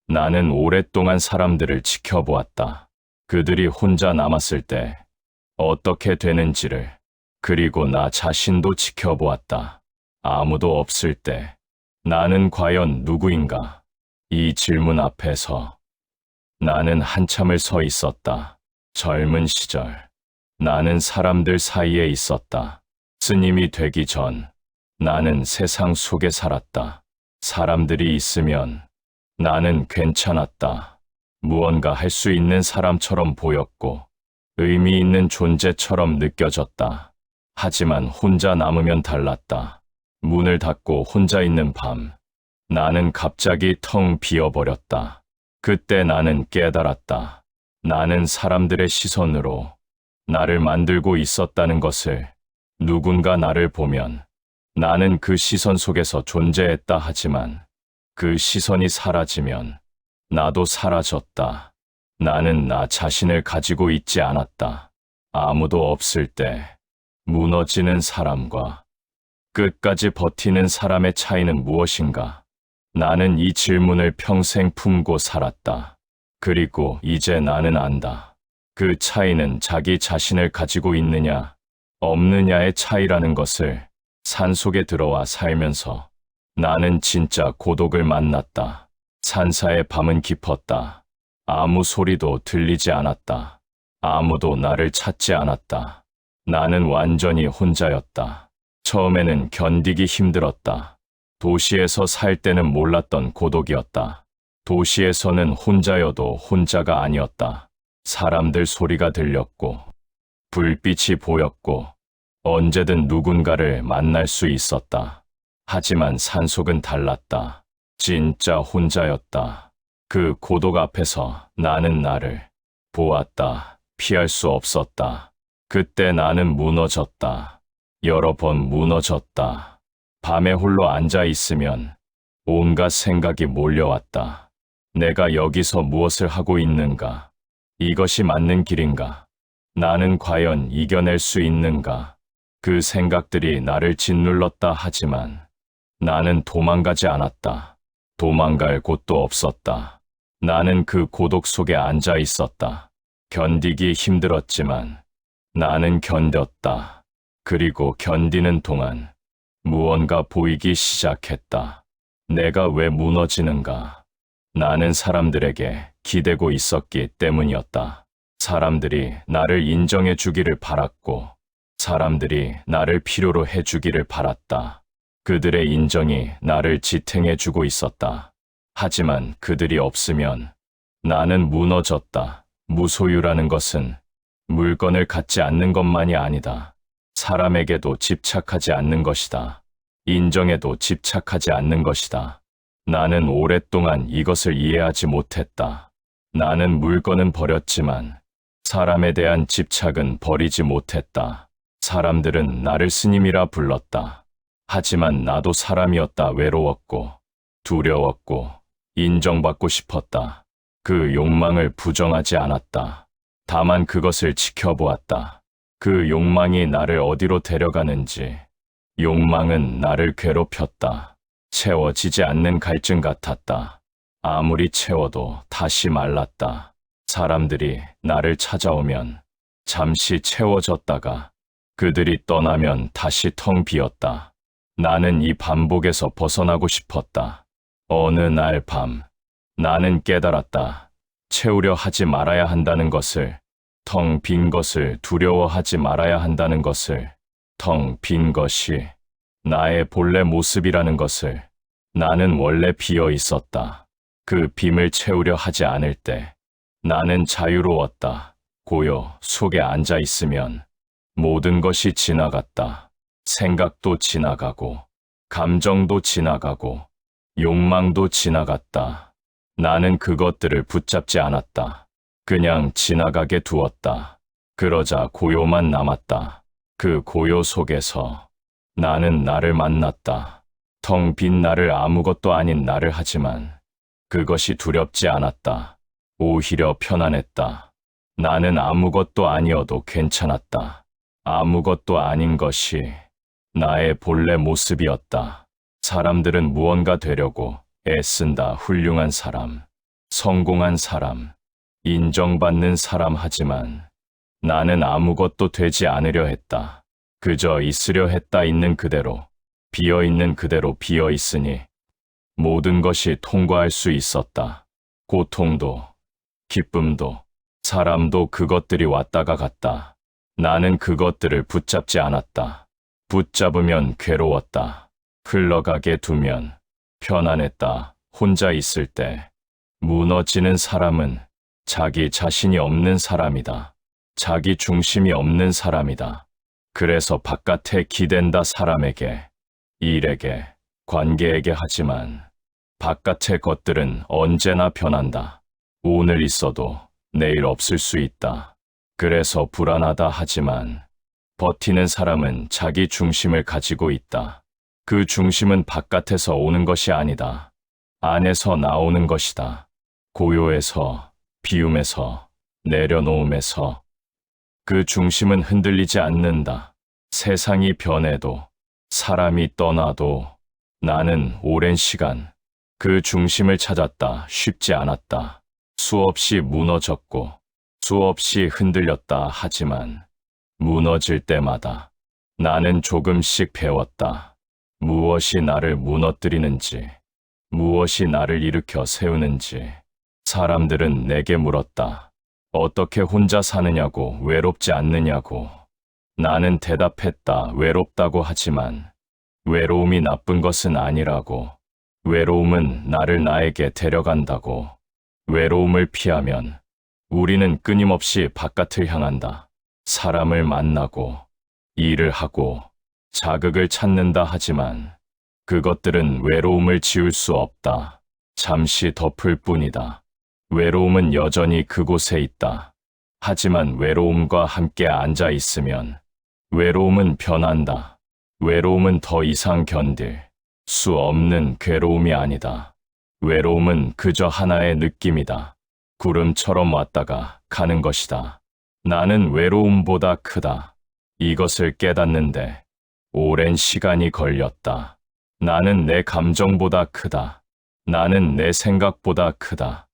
나는 오랫동안 사람들을 지켜보았다. 그들이 혼자 남았을 때 어떻게 되는지를, 그리고 나 자신도 지켜보았다. 아무도 없을 때 나는 과연 누구인가? 이 질문 앞에서 나는 한참을 서 있었다. 젊은 시절, 나는 사람들 사이에 있었다. 스님이 되기 전, 나는 세상 속에 살았다. 사람들이 있으면 나는 괜찮았다. 무언가 할 수 있는 사람처럼 보였고, 의미 있는 존재처럼 느껴졌다. 하지만 혼자 남으면 달랐다. 문을 닫고 혼자 있는 밤, 나는 갑자기 텅 비어버렸다. 그때 나는 깨달았다. 나는 사람들의 시선으로 나를 만들고 있었다는 것을. 누군가 나를 보면 나는 그 시선 속에서 존재했다 하지만 그 시선이 사라지면 나도 사라졌다. 나는 나 자신을 가지고 있지 않았다. 아무도 없을 때 무너지는 사람과 끝까지 버티는 사람의 차이는 무엇인가? 나는 이 질문을 평생 품고 살았다. 그리고 이제 나는 안다. 그 차이는 자기 자신을 가지고 있느냐, 없느냐의 차이라는 것을. 산속에 들어와 살면서 나는 진짜 고독을 만났다. 산사의 밤은 깊었다. 아무 소리도 들리지 않았다. 아무도 나를 찾지 않았다. 나는 완전히 혼자였다. 처음에는 견디기 힘들었다. 도시에서 살 때는 몰랐던 고독이었다. 도시에서는 혼자여도 혼자가 아니었다. 사람들 소리가 들렸고, 불빛이 보였고, 언제든 누군가를 만날 수 있었다. 하지만 산속은 달랐다. 진짜 혼자였다. 그 고독 앞에서 나는 나를 보았다. 피할 수 없었다. 그때 나는 무너졌다. 여러 번 무너졌다. 밤에 홀로 앉아 있으면 온갖 생각이 몰려왔다. 내가 여기서 무엇을 하고 있는가? 이것이 맞는 길인가? 나는 과연 이겨낼 수 있는가? 그 생각들이 나를 짓눌렀다 하지만 나는 도망가지 않았다. 도망갈 곳도 없었다. 나는 그 고독 속에 앉아 있었다. 견디기 힘들었지만 나는 견뎠다. 그리고 견디는 동안 무언가 보이기 시작했다. 내가 왜 무너지는가? 나는 사람들에게 기대고 있었기 때문이었다. 사람들이 나를 인정해 주기를 바랐고, 사람들이 나를 필요로 해주기를 바랐다. 그들의 인정이 나를 지탱해 주고 있었다. 하지만 그들이 없으면 나는 무너졌다. 무소유라는 것은 물건을 갖지 않는 것만이 아니다. 사람에게도 집착하지 않는 것이다. 인정에도 집착하지 않는 것이다. 나는 오랫동안 이것을 이해하지 못했다. 나는 물건은 버렸지만 사람에 대한 집착은 버리지 못했다. 사람들은 나를 스님이라 불렀다. 하지만 나도 사람이었다. 외로웠고 두려웠고 인정받고 싶었다. 그 욕망을 부정하지 않았다. 다만 그것을 지켜보았다. 그 욕망이 나를 어디로 데려가는지. 욕망은 나를 괴롭혔다. 채워지지 않는 갈증 같았다. 아무리 채워도 다시 말랐다. 사람들이 나를 찾아오면 잠시 채워졌다가 그들이 떠나면 다시 텅 비었다. 나는 이 반복에서 벗어나고 싶었다. 어느 날 밤, 나는 깨달았다. 채우려 하지 말아야 한다는 것을, 텅 빈 것을 두려워하지 말아야 한다는 것을, 텅 빈 것이 나의 본래 모습이라는 것을. 나는 원래 비어 있었다. 그 빔을 채우려 하지 않을 때 나는 자유로웠다. 고요 속에 앉아 있으면 모든 것이 지나갔다. 생각도 지나가고, 감정도 지나가고, 욕망도 지나갔다. 나는 그것들을 붙잡지 않았다. 그냥 지나가게 두었다. 그러자 고요만 남았다. 그 고요 속에서 나는 나를 만났다. 텅 빈 나를, 아무것도 아닌 나를. 하지만 그것이 두렵지 않았다. 오히려 편안했다. 나는 아무것도 아니어도 괜찮았다. 아무것도 아닌 것이 나의 본래 모습이었다. 사람들은 무언가 되려고 애쓴다. 훌륭한 사람, 성공한 사람, 인정받는 사람 하지만 나는 아무것도 되지 않으려 했다. 그저 있으려 했다. 있는 그대로, 비어있는 그대로 비어있으니 모든 것이 통과할 수 있었다. 고통도, 기쁨도, 사람도 그것들이 왔다가 갔다. 나는 그것들을 붙잡지 않았다. 붙잡으면 괴로웠다. 흘러가게 두면 편안했다. 혼자 있을 때 무너지는 사람은 자기 자신이 없는 사람이다. 자기 중심이 없는 사람이다. 그래서 바깥에 기댄다. 사람에게, 일에게, 관계에게. 하지만 바깥의 것들은 언제나 변한다. 오늘 있어도 내일 없을 수 있다. 그래서 불안하다. 하지만 버티는 사람은 자기 중심을 가지고 있다. 그 중심은 바깥에서 오는 것이 아니다. 안에서 나오는 것이다. 고요에서, 비움에서, 내려놓음에서. 그 중심은 흔들리지 않는다. 세상이 변해도, 사람이 떠나도 나는 오랜 시간 그 중심을 찾았다. 쉽지 않았다. 수없이 무너졌고 수없이 흔들렸다. 하지만 무너질 때마다 나는 조금씩 배웠다. 무엇이 나를 무너뜨리는지, 무엇이 나를 일으켜 세우는지. 사람들은 내게 물었다. 어떻게 혼자 사느냐고, 외롭지 않느냐고. 나는 대답했다. 외롭다고. 하지만 외로움이 나쁜 것은 아니라고. 외로움은 나를 나에게 데려간다고. 외로움을 피하면 우리는 끊임없이 바깥을 향한다. 사람을 만나고, 일을 하고, 자극을 찾는다. 하지만 그것들은 외로움을 지울 수 없다. 잠시 덮을 뿐이다. 외로움은 여전히 그곳에 있다. 하지만 외로움과 함께 앉아 있으면 외로움은 변한다. 외로움은 더 이상 견딜 수 없는 괴로움이 아니다. 외로움은 그저 하나의 느낌이다. 구름처럼 왔다가 가는 것이다. 나는 외로움보다 크다. 이것을 깨닫는데 오랜 시간이 걸렸다. 나는 내 감정보다 크다. 나는 내 생각보다 크다.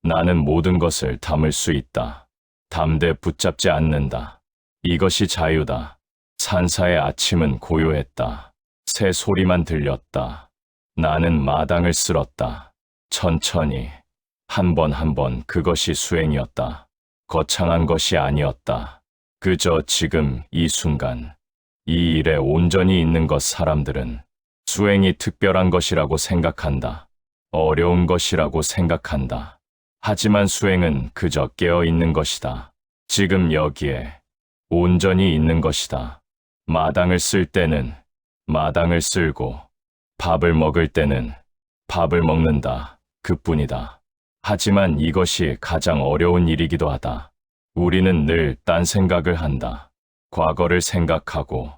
나는 모든 것을 담을 수 있다. 담대 붙잡지 않는다. 이것이 자유다. 산사의 아침은 고요했다. 새 소리만 들렸다. 나는 마당을 쓸었다. 천천히, 한 번 한 번. 그것이 수행이었다. 거창한 것이 아니었다. 그저 지금 이 순간, 이 일에 온전히 있는 것. 사람들은 수행이 특별한 것이라고 생각한다. 어려운 것이라고 생각한다. 하지만 수행은 그저 깨어 있는 것이다. 지금 여기에 온전히 있는 것이다. 마당을 쓸 때는 마당을 쓸고, 밥을 먹을 때는 밥을 먹는다. 그뿐이다. 하지만 이것이 가장 어려운 일이기도 하다. 우리는 늘 딴 생각을 한다. 과거를 생각하고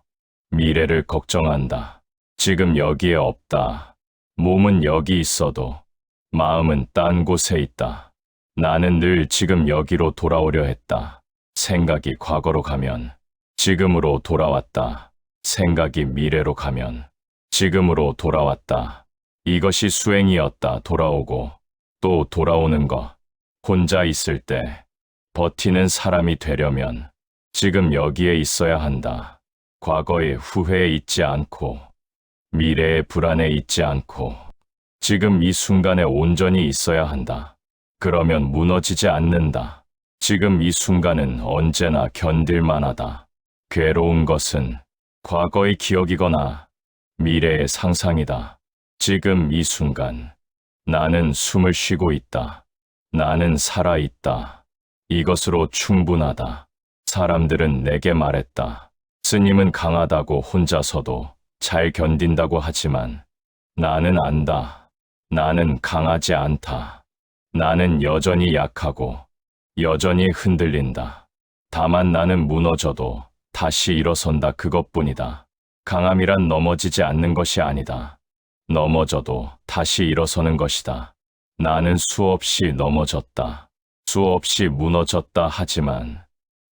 미래를 걱정한다. 지금 여기에 없다. 몸은 여기 있어도 마음은 딴 곳에 있다. 나는 늘 지금 여기로 돌아오려 했다. 생각이 과거로 가면 지금으로 돌아왔다. 생각이 미래로 가면 지금으로 돌아왔다. 이것이 수행이었다. 돌아오고 또 돌아오는 것. 혼자 있을 때 버티는 사람이 되려면 지금 여기에 있어야 한다. 과거의 후회에 있지 않고, 미래의 불안에 있지 않고, 지금 이 순간에 온전히 있어야 한다. 그러면 무너지지 않는다. 지금 이 순간은 언제나 견딜만하다. 괴로운 것은 과거의 기억이거나 미래의 상상이다. 지금 이 순간, 나는 숨을 쉬고 있다. 나는 살아있다. 이것으로 충분하다. 사람들은 내게 말했다. 스님은 강하다고 혼자서도 잘 견딘다고 하지만 나는 안다. 나는 강하지 않다. 나는 여전히 약하고 여전히 흔들린다. 다만 나는 무너져도 다시 일어선다. 그것뿐이다. 강함이란 넘어지지 않는 것이 아니다. 넘어져도 다시 일어서는 것이다. 나는 수없이 넘어졌다. 수없이 무너졌다. 하지만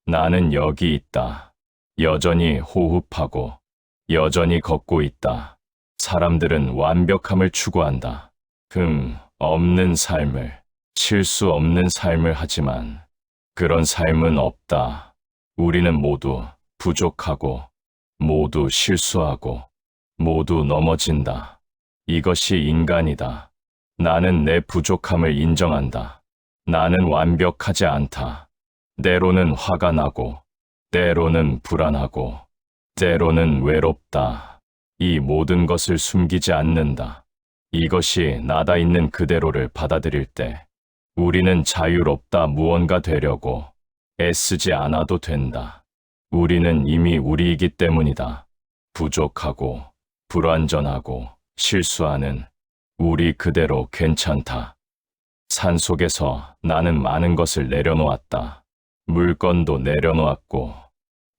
나는 여기 있다. 여전히 호흡하고 여전히 걷고 있다. 사람들은 완벽함을 추구한다. 없는 삶을, 실수 없는 삶을 하지만 그런 삶은 없다. 우리는 모두 부족하고, 모두 실수하고, 모두 넘어진다. 이것이 인간이다. 나는 내 부족함을 인정한다. 나는 완벽하지 않다. 때로는 화가 나고, 때로는 불안하고, 때로는 외롭다. 이 모든 것을 숨기지 않는다. 이것이 나다 있는 그대로를 받아들일 때 우리는 자유롭다. 무언가 되려고 애쓰지 않아도 된다. 우리는 이미 우리이기 때문이다. 부족하고, 불완전하고, 실수하는 우리 그대로 괜찮다. 산속에서 나는 많은 것을 내려놓았다. 물건도 내려놓았고,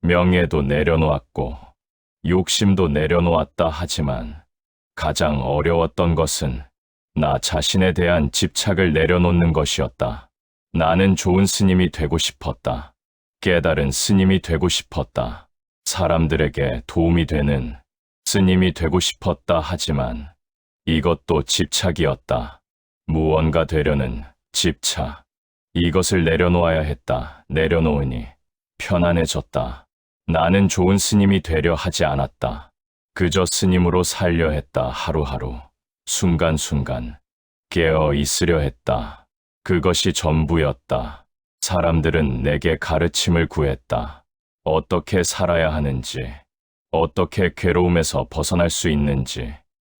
명예도 내려놓았고, 욕심도 내려놓았다. 하지만 가장 어려웠던 것은 나 자신에 대한 집착을 내려놓는 것이었다. 나는 좋은 스님이 되고 싶었다. 깨달은 스님이 되고 싶었다. 사람들에게 도움이 되는 스님이 되고 싶었다. 하지만 이것도 집착이었다. 무언가 되려는 집착. 이것을 내려놓아야 했다. 내려놓으니 편안해졌다. 나는 좋은 스님이 되려 하지 않았다. 그저 스님으로 살려 했다. 하루하루, 순간순간 깨어 있으려 했다. 그것이 전부였다. 사람들은 내게 가르침을 구했다. 어떻게 살아야 하는지, 어떻게 괴로움에서 벗어날 수 있는지.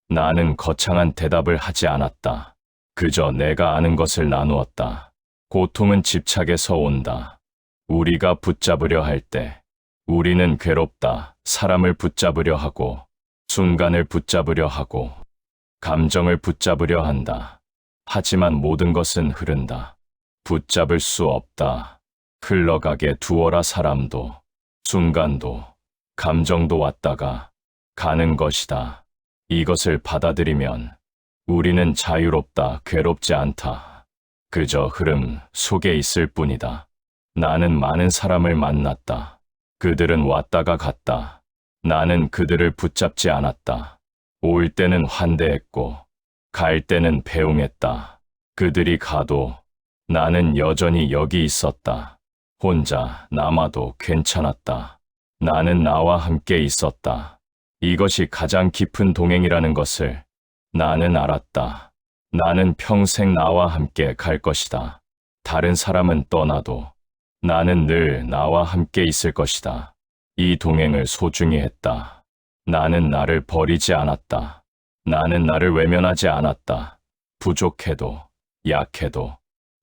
나는 거창한 대답을 하지 않았다. 그저 내가 아는 것을 나누었다. 고통은 집착에서 온다. 우리가 붙잡으려 할 때 우리는 괴롭다. 사람을 붙잡으려 하고, 순간을 붙잡으려 하고, 감정을 붙잡으려 한다. 하지만 모든 것은 흐른다. 붙잡을 수 없다. 흘러가게 두어라. 사람도, 순간도, 감정도 왔다가 가는 것이다. 이것을 받아들이면 우리는 자유롭다. 괴롭지 않다. 그저 흐름 속에 있을 뿐이다. 나는 많은 사람을 만났다. 그들은 왔다가 갔다. 나는 그들을 붙잡지 않았다. 올 때는 환대했고, 갈 때는 배웅했다. 그들이 가도 나는 여전히 여기 있었다. 혼자 남아도 괜찮았다. 나는 나와 함께 있었다. 이것이 가장 깊은 동행이라는 것을 나는 알았다. 나는 평생 나와 함께 갈 것이다. 다른 사람은 떠나도 나는 늘 나와 함께 있을 것이다. 이 동행을 소중히 했다. 나는 나를 버리지 않았다. 나는 나를 외면하지 않았다. 부족해도, 약해도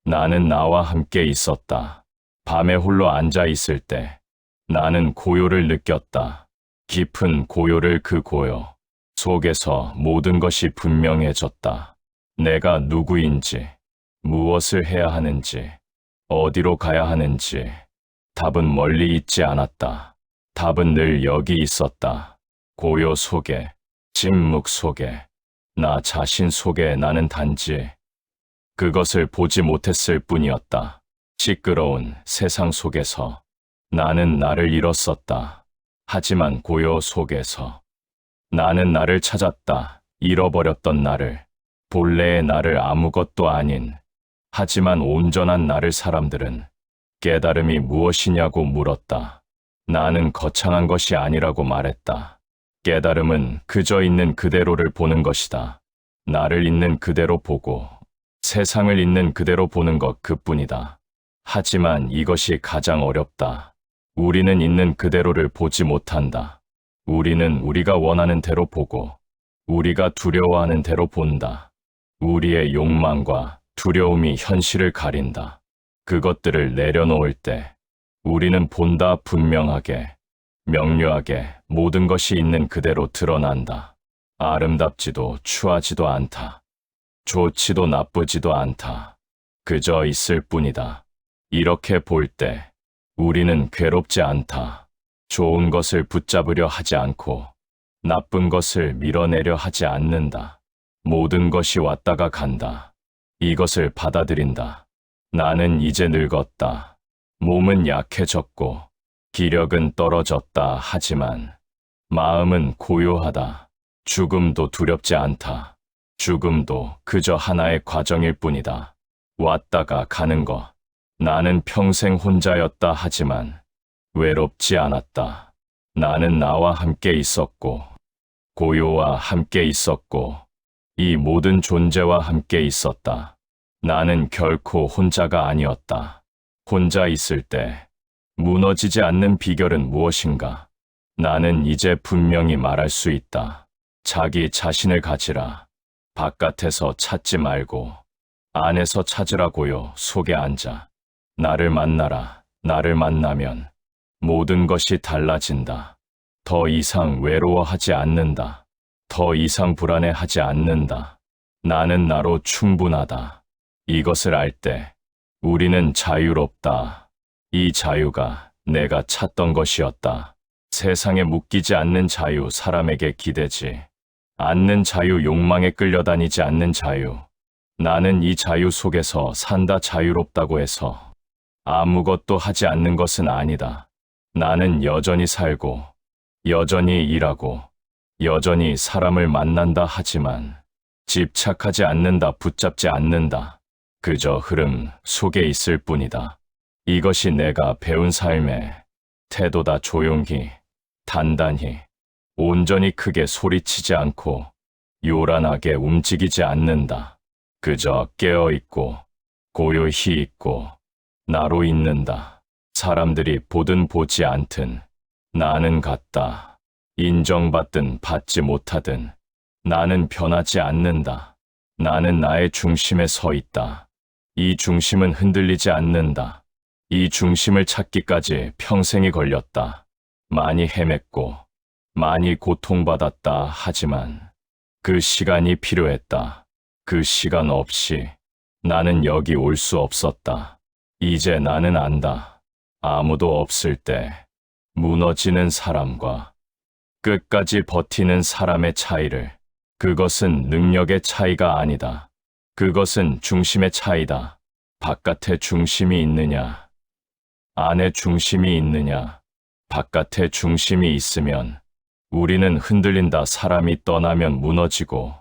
나는 나와 함께 있었다. 밤에 홀로 앉아 있을 때 나는 고요를 느꼈다. 깊은 고요를. 그 고요 속에서 모든 것이 분명해졌다. 내가 누구인지, 무엇을 해야 하는지, 어디로 가야 하는지. 답은 멀리 있지 않았다. 답은 늘 여기 있었다. 고요 속에, 침묵 속에, 나 자신 속에. 나는 단지 그것을 보지 못했을 뿐이었다. 시끄러운 세상 속에서 나는 나를 잃었었다. 하지만 고요 속에서 나는 나를 찾았다. 잃어버렸던 나를, 본래의 나를, 아무것도 아닌 하지만 온전한 나를. 사람들은 깨달음이 무엇이냐고 물었다. 나는 거창한 것이 아니라고 말했다. 깨달음은 그저 있는 그대로를 보는 것이다. 나를 있는 그대로 보고 세상을 있는 그대로 보는 것, 그뿐이다. 하지만 이것이 가장 어렵다. 우리는 있는 그대로를 보지 못한다. 우리는 우리가 원하는 대로 보고 우리가 두려워하는 대로 본다. 우리의 욕망과 두려움이 현실을 가린다. 그것들을 내려놓을 때 우리는 본다. 분명하게, 명료하게 모든 것이 있는 그대로 드러난다. 아름답지도 추하지도 않다. 좋지도 나쁘지도 않다. 그저 있을 뿐이다. 이렇게 볼 때 우리는 괴롭지 않다. 좋은 것을 붙잡으려 하지 않고 나쁜 것을 밀어내려 하지 않는다. 모든 것이 왔다가 간다. 이것을 받아들인다. 나는 이제 늙었다. 몸은 약해졌고 기력은 떨어졌다. 하지만 마음은 고요하다. 죽음도 두렵지 않다. 죽음도 그저 하나의 과정일 뿐이다. 왔다가 가는 거. 나는 평생 혼자였다 하지만 외롭지 않았다. 나는 나와 함께 있었고, 고요와 함께 있었고, 이 모든 존재와 함께 있었다. 나는 결코 혼자가 아니었다. 혼자 있을 때 무너지지 않는 비결은 무엇인가? 나는 이제 분명히 말할 수 있다. 자기 자신을 가지라. 바깥에서 찾지 말고 안에서 찾으라고요. 속에 앉아. 나를 만나라. 나를 만나면 모든 것이 달라진다. 더 이상 외로워하지 않는다. 더 이상 불안해하지 않는다. 나는 나로 충분하다. 이것을 알 때 우리는 자유롭다. 이 자유가 내가 찾던 것이었다. 세상에 묶이지 않는 자유, 사람에게 기대지 않는 자유, 욕망에 끌려다니지 않는 자유. 나는 이 자유 속에서 산다. 자유롭다고 해서 아무것도 하지 않는 것은 아니다. 나는 여전히 살고, 여전히 일하고, 여전히 사람을 만난다 하지만 집착하지 않는다. 붙잡지 않는다. 그저 흐름 속에 있을 뿐이다. 이것이 내가 배운 삶의 태도다. 조용히, 단단히, 온전히 크게 소리치지 않고 요란하게 움직이지 않는다. 그저 깨어있고 고요히 있고 나로 있는다. 사람들이 보든 보지 않든 나는 같다. 인정받든 받지 못하든 나는 변하지 않는다. 나는 나의 중심에 서 있다. 이 중심은 흔들리지 않는다. 이 중심을 찾기까지 평생이 걸렸다. 많이 헤맸고 많이 고통받았다. 하지만 그 시간이 필요했다. 그 시간 없이 나는 여기 올 수 없었다. 이제 나는 안다. 아무도 없을 때 무너지는 사람과 끝까지 버티는 사람의 차이를. 그것은 능력의 차이가 아니다. 그것은 중심의 차이다. 바깥에 중심이 있느냐, 안에 중심이 있느냐. 바깥에 중심이 있으면 우리는 흔들린다. 사람이 떠나면 무너지고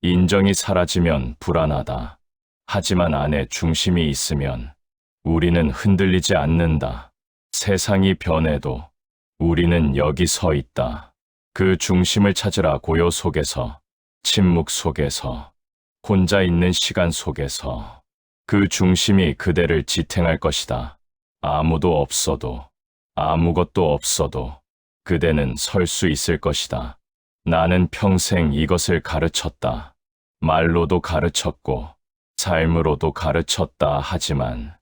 인정이 사라지면 불안하다. 하지만 안에 중심이 있으면 우리는 흔들리지 않는다. 세상이 변해도 우리는 여기 서 있다. 그 중심을 찾으라. 고요 속에서, 침묵 속에서, 혼자 있는 시간 속에서 그 중심이 그대를 지탱할 것이다. 아무도 없어도, 아무것도 없어도 그대는 설 수 있을 것이다. 나는 평생 이것을 가르쳤다. 말로도 가르쳤고 삶으로도 가르쳤다. 하지만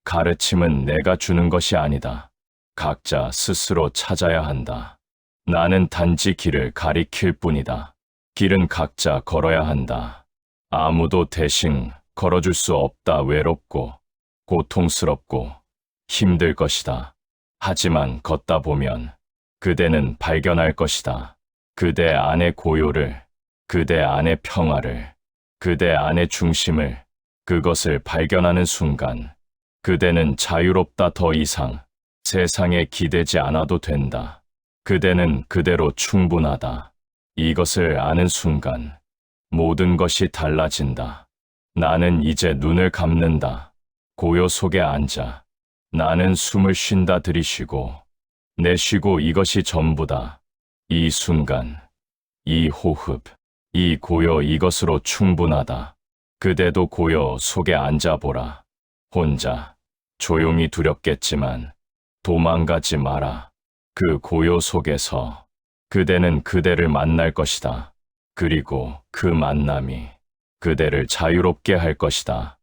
가르침은 내가 주는 것이 아니다. 각자 스스로 찾아야 한다. 나는 단지 길을 가리킬 뿐이다. 길은 각자 걸어야 한다. 아무도 대신 걸어줄 수 없다. 외롭고 고통스럽고 힘들 것이다. 하지만 걷다 보면 그대는 발견할 것이다. 그대 안의 고요를, 그대 안의 평화를, 그대 안의 중심을. 그것을 발견하는 순간 그대는 자유롭다. 더 이상 세상에 기대지 않아도 된다. 그대는 그대로 충분하다. 이것을 아는 순간 모든 것이 달라진다. 나는 이제 눈을 감는다. 고요 속에 앉아. 나는 숨을 쉰다. 들이쉬고 내쉬고 이것이 전부다. 이 순간, 이 호흡, 이 고요, 이것으로 충분하다. 그대도 고요 속에 앉아보라. 혼자 조용히 두렵겠지만 도망가지 마라. 그 고요 속에서 그대는 그대를 만날 것이다. 그리고 그 만남이 그대를 자유롭게 할 것이다.